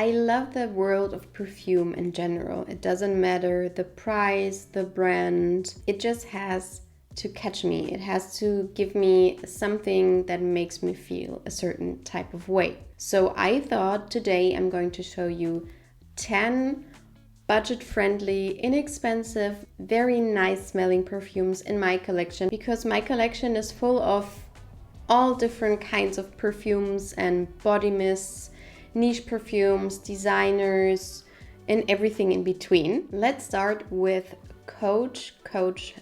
I love the world of perfume in general. It doesn't matter the price, the brand. It just has to catch me. It has to give me something that makes me feel a certain type of way. So I thought today I'm going to show you 10 budget-friendly, inexpensive, very nice smelling perfumes in my collection, because my collection is full of all different kinds of perfumes and body mists, niche perfumes, designers, and everything in between. Let's start with Coach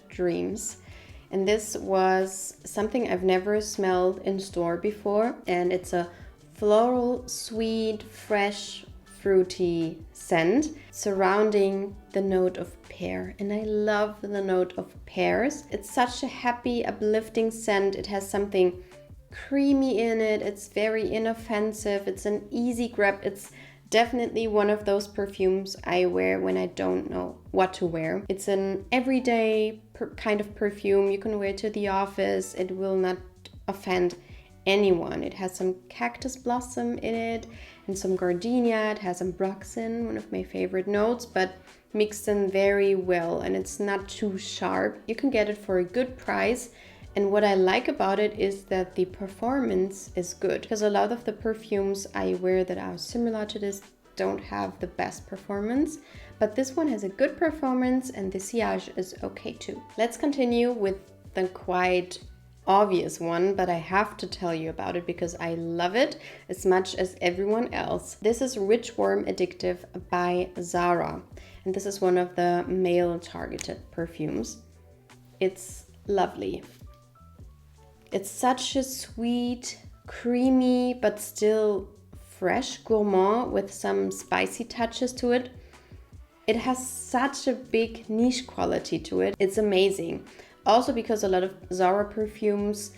Dreams. And this was something I've never smelled in store before. And it's a floral, sweet, fresh, fruity scent surrounding the note of pear. And I love the note of pears. It's such a happy, uplifting scent. It has something creamy in it. It's very inoffensive. It's an easy grab. It's definitely one of those perfumes I wear when I don't know what to wear. It's an everyday kind of perfume. You can wear it to the office. It will not offend anyone. It has some cactus blossom in it and some gardenia. It has ambroxan, one of my favorite notes, but mixed in very well, and it's not too sharp. You can get it for a good price. And what I like about it is that the performance is good, because a lot of the perfumes I wear that are similar to this don't have the best performance, but this one has a good performance and the sillage is okay too. Let's continue with the quite obvious one, but I have to tell you about it because I love it as much as everyone else. This is Rich Warm Addictive by Zara, and this is one of the male targeted perfumes. It's lovely. It's such a sweet, creamy, but still fresh gourmand with some spicy touches to it. It has such a big niche quality to it. It's amazing. Also because a lot of Zara perfumes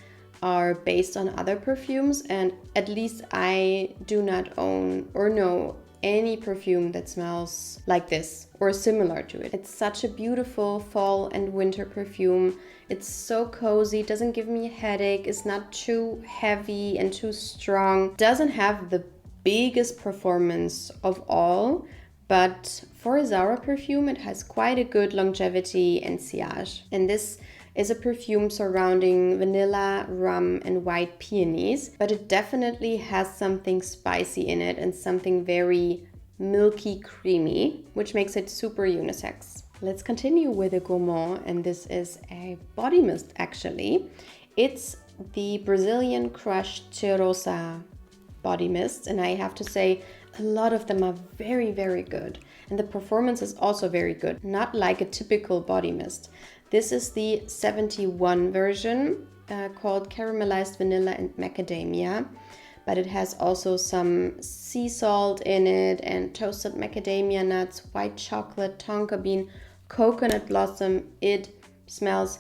are based on other perfumes, and at least I do not own or know any perfume that smells like this or similar to it. It's such a beautiful fall and winter perfume. It's so cozy, doesn't give me a headache, it's not too heavy and too strong. Doesn't have the biggest performance of all, but for a Zara perfume, it has quite a good longevity and sillage. And this is a perfume surrounding vanilla, rum, and white peonies, but it definitely has something spicy in it and something very milky, creamy, which makes it super unisex. Let's continue with a gourmand, and this is a body mist actually. It's the Brazilian Korres Cheirosa body mist, and I have to say a lot of them are very, very good. And the performance is also very good, not like a typical body mist. This is the 71 version called Caramelized Vanilla and Macadamia, but it has also some sea salt in it and toasted macadamia nuts, white chocolate, tonka bean, coconut blossom. It smells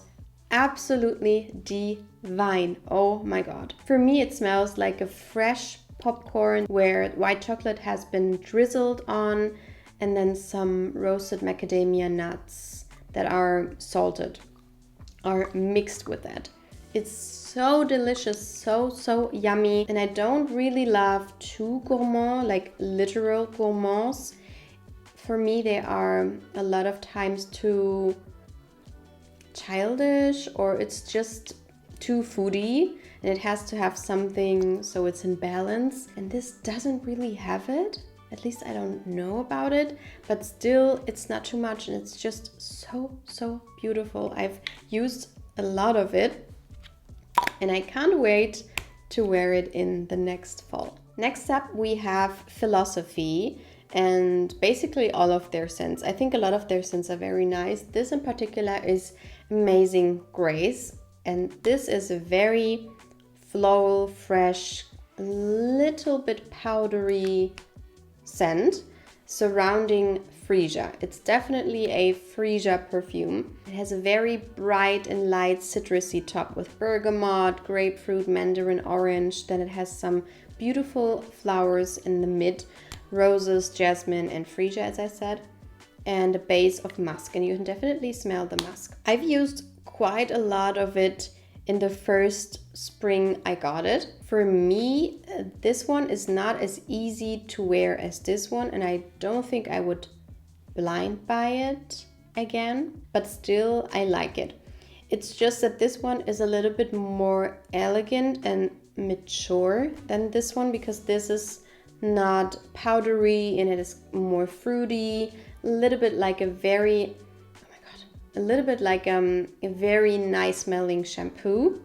absolutely divine. Oh my god. For me, it smells like a fresh popcorn where white chocolate has been drizzled on and then some roasted macadamia nuts that are salted are mixed with that. It's so delicious, so yummy. And I don't really love too gourmand, like literal gourmands. For me, they are a lot of times too childish, or it's just too foodie, and it has to have something so it's in balance. And this doesn't really have it. At least I don't know about it, but still it's not too much, and it's just so beautiful. I've used a lot of it and I can't wait to wear it in the next fall. Next up we have Philosophy, and basically all of their scents. I think a lot of their scents are very nice. This in particular is Amazing Grace, and this is a very floral, fresh, little bit powdery scent surrounding freesia. It's definitely a freesia perfume. It has a very bright and light citrusy top with bergamot, grapefruit, mandarin orange. Then it has some beautiful flowers in the mid, roses, jasmine, and freesia, as I said, and a base of musk, and you can definitely smell the musk. I've used quite a lot of it in the first spring I got it. For me, this one is not as easy to wear as this one, and I don't think I would blind buy it again, but still I like it. It's just that this one is a little bit more elegant and mature than this one, because this is not powdery and it is more fruity, a little bit like a very, oh my god, a little bit like a very nice smelling shampoo.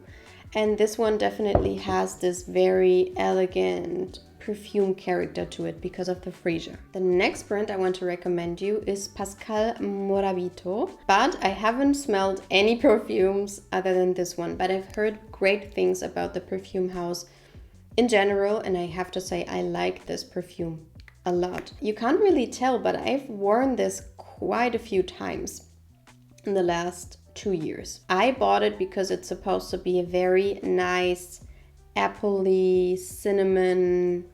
And this one definitely has this very elegant perfume character to it because of the freesia. The next brand I want to recommend you is Pascal Morabito, but I haven't smelled any perfumes other than this one, but I've heard great things about the perfume house in general, and I have to say I like this perfume a lot. You can't really tell, but I've worn this quite a few times in the last 2 years. I bought it because it's supposed to be a very nice appley, cinnamon,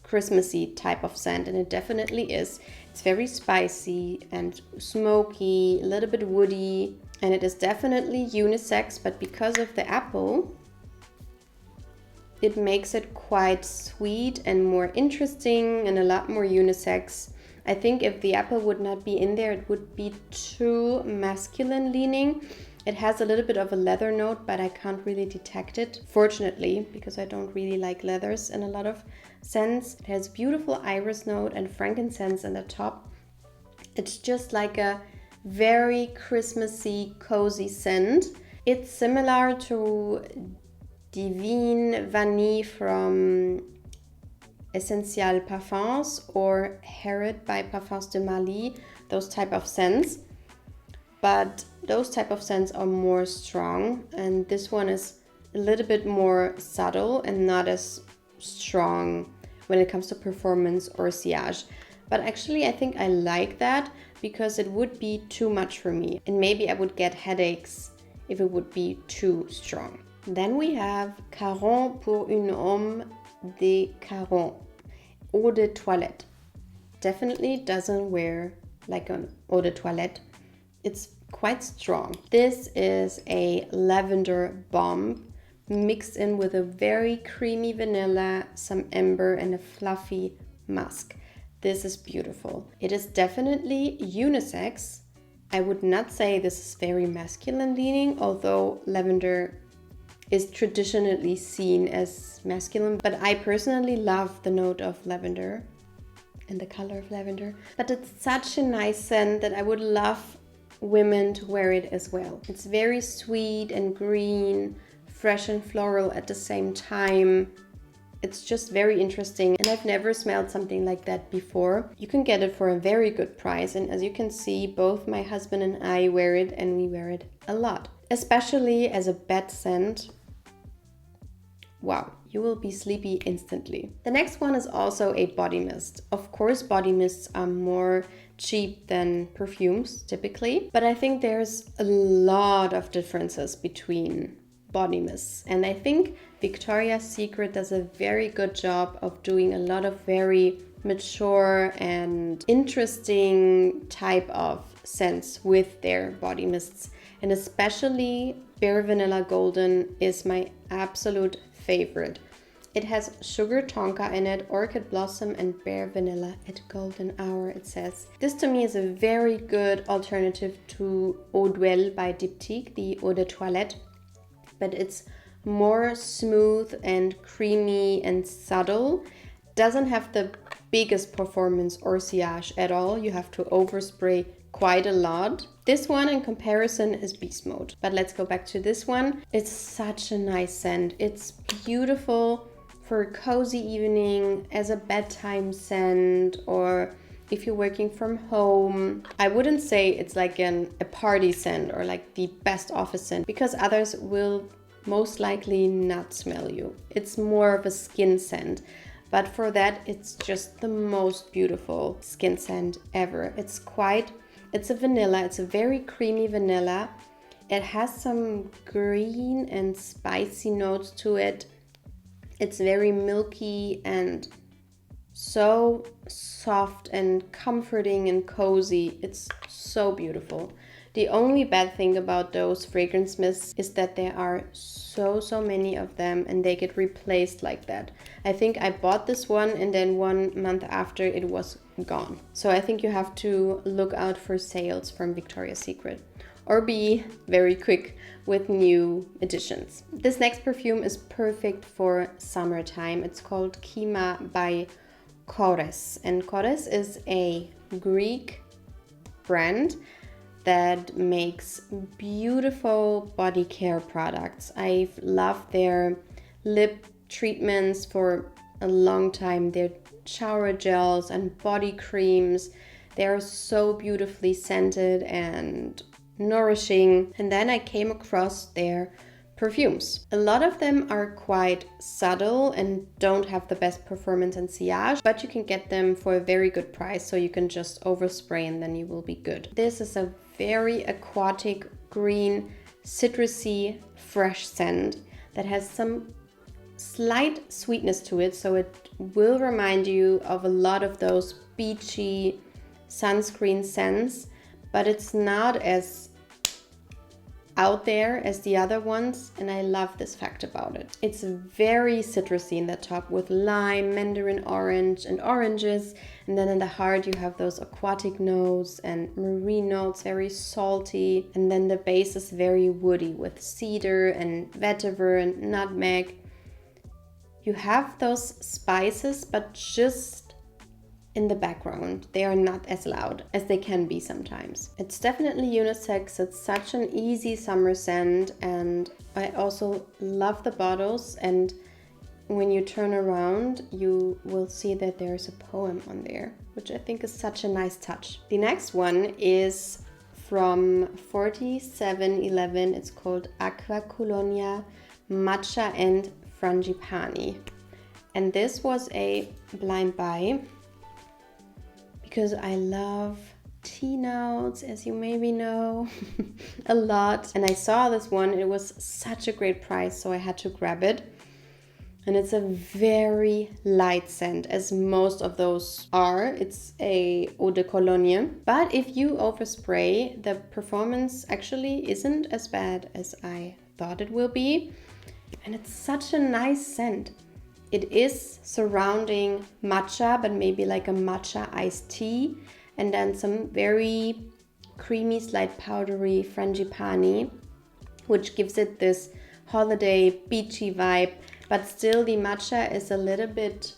Christmassy type of scent, and it definitely is. It's very spicy and smoky, a little bit woody, and it is definitely unisex, but because of the apple, it makes it quite sweet and more interesting and a lot more unisex. I think if the apple would not be in there, it would be too masculine leaning. It has a little bit of a leather note, but I can't really detect it, fortunately, because I don't really like leathers in a lot of scents. It has beautiful iris note and frankincense in the top. It's just like a very Christmassy, cozy scent. It's similar to Divine Vanille from Essential Parfums or Herod by Parfums de Mali, those type of scents. But those type of scents are more strong, and this one is a little bit more subtle and not as strong when it comes to performance or sillage. But actually I think I like that, because it would be too much for me, and maybe I would get headaches if it would be too strong. Then we have Caron pour un homme de Caron, eau de toilette. Definitely doesn't wear like an eau de toilette. It's quite strong. This is a lavender bomb mixed in with a very creamy vanilla, some amber, and a fluffy musk. This is beautiful. It is definitely unisex. I would not say this is very masculine leaning, although lavender is traditionally seen as masculine, but I personally love the note of lavender and the color of lavender. But it's such a nice scent that I would love women to wear it as well. It's very sweet and green, fresh and floral at the same time. It's just very interesting, and I've never smelled something like that before. You can get it for a very good price, and as you can see, both my husband and I wear it, and we wear it a lot. Especially as a bed scent. Wow, you will be sleepy instantly. The next one is also a body mist. Of course, body mists are more cheap than perfumes typically, but I think there's a lot of differences between body mists. And I think Victoria's Secret does a very good job of doing a lot of very mature and interesting type of scents with their body mists. And especially Bare Vanilla Golden is my absolute favorite. It has sugar tonka in it, orchid blossom, and bare vanilla at golden hour, it says. This to me is a very good alternative to Eau d'Huile by Diptyque, the Eau de Toilette, but it's more smooth and creamy and subtle. Doesn't have the biggest performance or sillage at all. You have to overspray quite a lot. This one in comparison is Beast Mode. But let's go back to this one. It's such a nice scent. It's beautiful for a cozy evening, as a bedtime scent, or if you're working from home. I wouldn't say it's like a party scent or like the best office scent, because others will most likely not smell you. It's more of a skin scent. But for that, it's just the most beautiful skin scent ever. It's a vanilla. It's a very creamy vanilla. It has some green and spicy notes to it. It's very milky and so soft and comforting and cozy. It's so beautiful. The only bad thing about those fragrance mists is that there are so many of them and they get replaced like that. I think I bought this one and then 1 month after it was gone. So I think you have to look out for sales from Victoria's Secret or be very quick with new editions. This next perfume is perfect for summertime. It's called Kyma by Korres, and Korres is a Greek brand that makes beautiful body care products. I've loved their lip treatments for a long time, their shower gels and body creams. They are so beautifully scented and nourishing. And then I came across their perfumes. A lot of them are quite subtle and don't have the best performance and sillage, but you can get them for a very good price, so you can just overspray and then you will be good. This is a very aquatic, green, citrusy, fresh scent that has some slight sweetness to it, so it will remind you of a lot of those beachy sunscreen scents, but it's not as out there as the other ones, and I love this fact about it. It's very citrusy in the top with lime, mandarin orange and oranges, and then in the heart you have those aquatic notes and marine notes, very salty, and then the base is very woody with cedar and vetiver and nutmeg. You have those spices, but just in the background. They are not as loud as they can be sometimes. It's definitely unisex. It's such an easy summer scent, and I also love the bottles, and when you turn around you will see that there's a poem on there, which I think is such a nice touch. The next one is from 4711. It's called Aqua Colonia Matcha and Frangipani, and this was a blind buy because I love tea notes, as you maybe know, a lot. And I saw this one, it was such a great price, so I had to grab it. And it's a very light scent, as most of those are. It's a eau de cologne. But if you overspray, the performance actually isn't as bad as I thought it will be. And it's such a nice scent. It is surrounding matcha, but maybe like a matcha iced tea, and then some very creamy, slight powdery frangipani, which gives it this holiday beachy vibe, but still the matcha is a little bit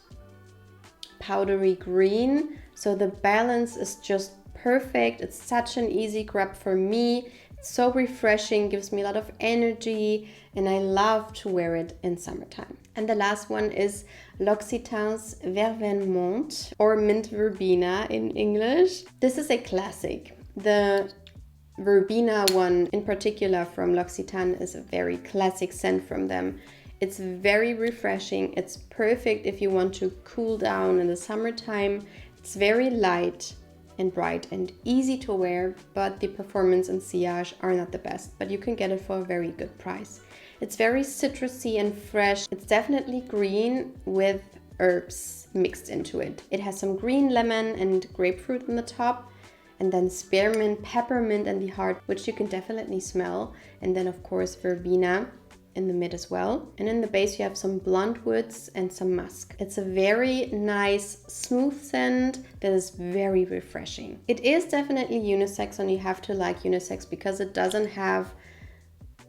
powdery green, so the balance is just perfect. It's such an easy grab for me. It's so refreshing, gives me a lot of energy, and I love to wear it in summertime. And the last one is L'Occitane's Verveine Menthe, or Mint Verbena in English. This is a classic. The Verbena one in particular from L'Occitane is a very classic scent from them. It's very refreshing. It's perfect if you want to cool down in the summertime. It's very light and bright and easy to wear, but the performance and sillage are not the best, but you can get it for a very good price. It's very citrusy and fresh. It's definitely green with herbs mixed into it. It has some green lemon and grapefruit on the top, and then spearmint, peppermint in the heart, which you can definitely smell, and then of course verbena in the mid as well. And in the base you have some blonde woods and some musk. It's a very nice smooth scent that is very refreshing. It is definitely unisex, and you have to like unisex because it doesn't have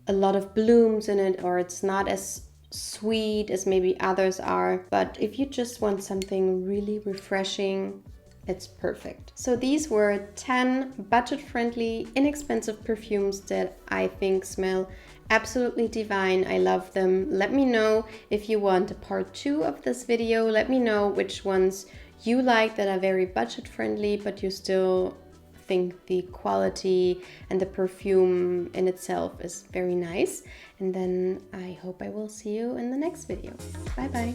a lot of blooms in it, or it's not as sweet as maybe others are. But if you just want something really refreshing, it's perfect. So these were 10 budget-friendly, inexpensive perfumes that I think smell absolutely divine. I love them. Let me know if you want a part 2 of this video. Let me know which ones you like that are very budget-friendly, but you still think the quality and the perfume in itself is very nice. And then I hope I will see you in the next video. Bye bye.